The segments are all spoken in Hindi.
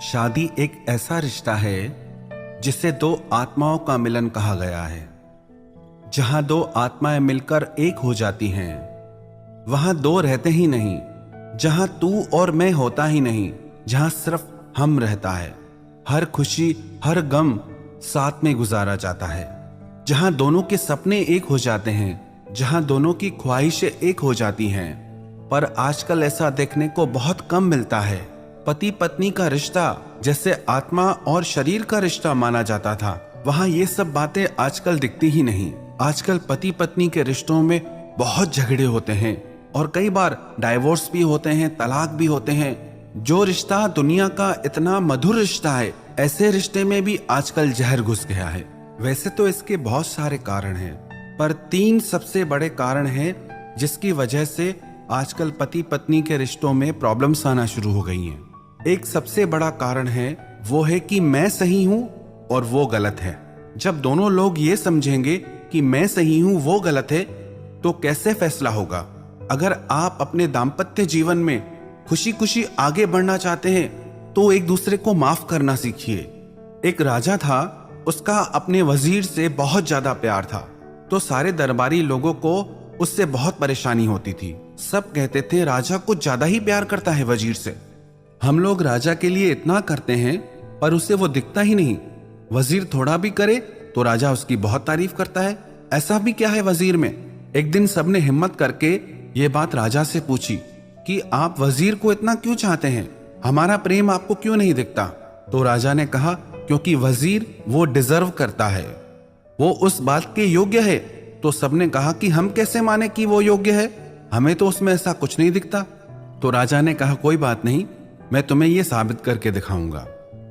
शादी एक ऐसा रिश्ता है जिसे दो आत्माओं का मिलन कहा गया है। जहां दो आत्माएं मिलकर एक हो जाती हैं, वहां दो रहते ही नहीं, जहां तू और मैं होता ही नहीं, जहां सिर्फ हम रहता है। हर खुशी हर गम साथ में गुजारा जाता है। जहां दोनों के सपने एक हो जाते हैं, जहां दोनों की ख्वाहिशें एक हो जाती हैं। पर आजकल ऐसा देखने को बहुत कम मिलता है। पति पत्नी का रिश्ता जैसे आत्मा और शरीर का रिश्ता माना जाता था, वहां ये सब बातें आजकल दिखती ही नहीं। आजकल पति पत्नी के रिश्तों में बहुत झगड़े होते हैं और कई बार डाइवोर्स भी होते हैं, तलाक भी होते हैं। जो रिश्ता दुनिया का इतना मधुर रिश्ता है, ऐसे रिश्ते में भी आजकल जहर घुस गया है। वैसे तो इसके बहुत सारे कारण हैं, पर 3 सबसे बड़े कारण हैं जिसकी वजह से आजकल पति पत्नी के रिश्तों में प्रॉब्लम्स आना शुरू हो गई हैं। एक सबसे बड़ा कारण है वो है कि मैं सही हूं और वो गलत है। जब दोनों लोग ये समझेंगे कि मैं सही हूं वो गलत है, तो कैसे फैसला होगा? अगर आप अपने दाम्पत्य जीवन में खुशी खुशी आगे बढ़ना चाहते हैं तो एक दूसरे को माफ करना सीखिए। एक राजा था, उसका अपने वजीर से बहुत ज्यादा प्यार था, तो सारे दरबारी लोगों को उससे बहुत परेशानी होती थी। सब कहते थे राजा कुछ ज्यादा ही प्यार करता है वजीर से। हम लोग राजा के लिए इतना करते हैं पर उसे वो दिखता ही नहीं। वजीर थोड़ा भी करे तो राजा उसकी बहुत तारीफ करता है। ऐसा भी क्या है वजीर में? एक दिन सबने हिम्मत करके ये बात राजा से पूछी कि आप वजीर को इतना क्यों चाहते हैं? हमारा प्रेम आपको क्यों नहीं दिखता? तो राजा ने कहा क्योंकि वजीर वो डिजर्व करता है, वो उस बात के योग्य है। तो सबने कहा कि हम कैसे माने कि वो योग्य है, हमें तो उसमें ऐसा कुछ नहीं दिखता। तो राजा ने कहा कोई बात नहीं, मैं तुम्हें ये साबित करके दिखाऊंगा।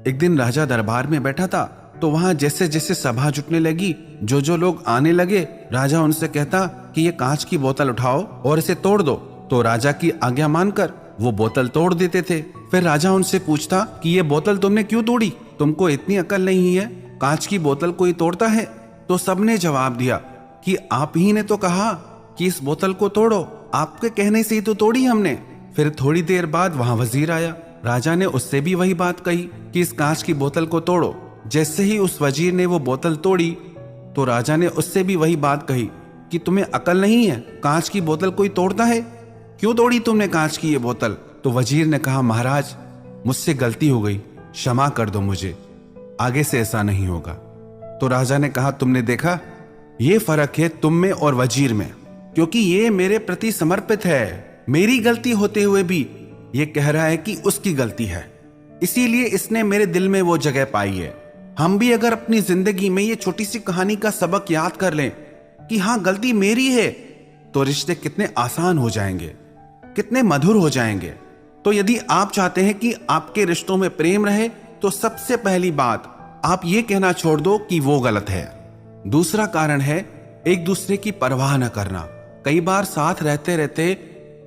एक दिन राजा दरबार में बैठा था, तो वहां जैसे जैसे सभा जुटने लगी, जो लोग आने लगे, राजा उनसे कहता कि ये कांच की बोतल उठाओ और इसे तोड़ दो। तो राजा की आज्ञा मानकर वो बोतल तोड़ देते थे। फिर राजा उनसे पूछता कि ये बोतल तुमने क्यों तोड़ी? तुमको इतनी अकल नहीं है, कांच की बोतल कोई तोड़ता है? तो सबने जवाब दिया कि आप ही ने तो कहा कि इस बोतल को तोड़ो, आपके कहने से ही तो तोड़ी हमने। फिर थोड़ी देर बाद वहां वजीर आया। राजा ने उससे भी वही बात कही कि इस कांच की बोतल को तोड़ो। जैसे ही उस वजीर ने वो बोतल तोड़ी, तो राजा ने उससे भी वही बात कही कि तुम्हें अकल नहीं है, कांच की बोतल कोई तोड़ता है? क्यों तोड़ी तुमने कांच की ये बोतल? तो वजीर ने कहा महाराज, मुझसे गलती हो गई, क्षमा कर दो मुझे, आगे से ऐसा नहीं होगा। तो राजा ने कहा तुमने देखा, ये फर्क है तुम में और वजीर में, क्योंकि ये मेरे प्रति समर्पित है। मेरी गलती होते हुए भी ये कह रहा है कि उसकी गलती है, इसीलिए इसने मेरे दिल में वो जगह पाई है। हम भी अगर अपनी जिंदगी में ये छोटी सी कहानी का सबक याद कर लें कि हाँ गलती मेरी है, तो रिश्ते कितने आसान हो जाएंगे, कितने मधुर हो जाएंगे। तो यदि आप चाहते हैं कि आपके रिश्तों में प्रेम रहे, तो सबसे पहली बात आप ये कहना छोड़ दो कि वो गलत है। दूसरा कारण है एक दूसरे की परवाह न करना। कई बार साथ रहते रहते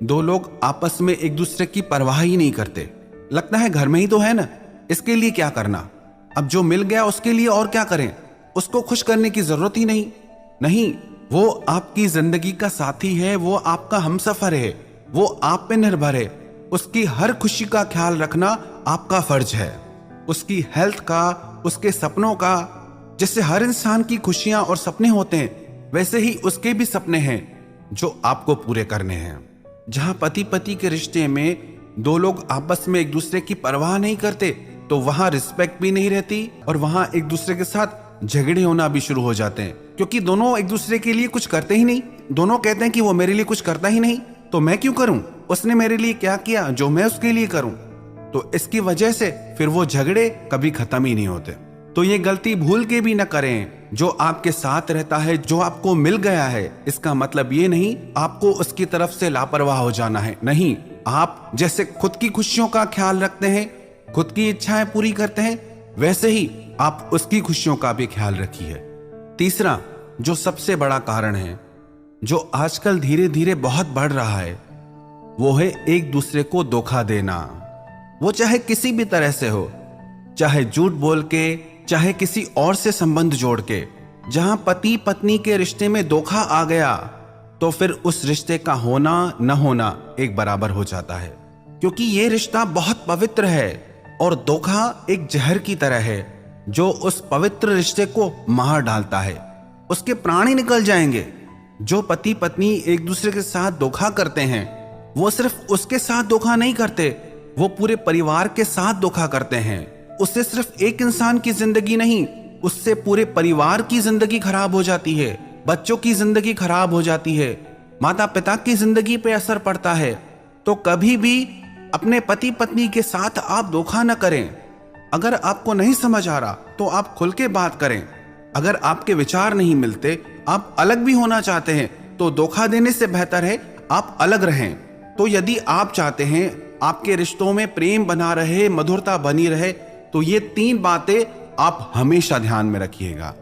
दो लोग आपस में एक दूसरे की परवाह ही नहीं करते। लगता है घर में ही तो है ना, इसके लिए क्या करना, अब जो मिल गया उसके लिए और क्या करें, उसको खुश करने की जरूरत ही नहीं। वो आपकी जिंदगी का साथी है, वो आपका हमसफर है, वो आप पे निर्भर है। उसकी हर खुशी का ख्याल रखना आपका फर्ज है, उसकी हेल्थ का, उसके सपनों का। जैसे हर इंसान की खुशियां और सपने होते हैं, वैसे ही उसके भी सपने हैं जो आपको पूरे करने हैं। जहां पति पति के रिश्ते में दो लोग आपस में एक दूसरे की परवाह नहीं करते, तो वहां रिस्पेक्ट भी नहीं रहती और वहां एक दूसरे के साथ झगड़े होना भी शुरू हो जाते हैं, क्योंकि दोनों एक दूसरे के लिए कुछ करते ही नहीं। दोनों कहते हैं कि वो मेरे लिए कुछ करता ही नहीं, तो मैं क्यों करूं, उसने मेरे लिए क्या किया जो मैं उसके लिए करूं। तो इसकी वजह से फिर वो झगड़े कभी खत्म ही नहीं होते। तो ये गलती भूल के भी न करें। जो आपके साथ रहता है, जो आपको मिल गया है, इसका मतलब ये नहीं आपको उसकी तरफ से लापरवाह हो जाना है। नहीं, आप जैसे खुद की खुशियों का ख्याल रखते हैं, खुद की इच्छाएं पूरी करते हैं, वैसे ही आप उसकी खुशियों का भी ख्याल रखिए। तीसरा जो सबसे बड़ा कारण है, जो आजकल धीरे धीरे बहुत बढ़ रहा है, वो है एक दूसरे को धोखा देना। वो चाहे किसी भी तरह से हो, चाहे झूठ बोल के, चाहे किसी और से संबंध जोड़ के। जहां पति पत्नी के रिश्ते में धोखा आ गया, तो फिर उस रिश्ते का होना न होना एक बराबर हो जाता है, क्योंकि ये रिश्ता बहुत पवित्र है। और धोखा एक जहर की तरह है जो उस पवित्र रिश्ते को मार डालता है। उसके प्राण ही निकल जाएंगे। जो पति पत्नी एक दूसरे के साथ धोखा करते हैं, वो सिर्फ उसके साथ धोखा नहीं करते, वो पूरे परिवार के साथ धोखा करते हैं। उससे सिर्फ एक इंसान की जिंदगी नहीं, उससे पूरे परिवार की जिंदगी खराब हो जाती है, बच्चों की जिंदगी खराब हो जाती है, माता पिता की जिंदगी पे असर पड़ता है। तो कभी भी अपने पति पत्नी के साथ आप धोखा न करें। अगर आपको नहीं समझ आ रहा तो आप खुल के बात करें। अगर आपके विचार नहीं मिलते, आप अलग भी होना चाहते हैं, तो धोखा देने से बेहतर है आप अलग रहें। तो यदि आप चाहते हैं आपके रिश्तों में प्रेम बना रहे, मधुरता बनी रहे, तो ये 3 बातें आप हमेशा ध्यान में रखिएगा।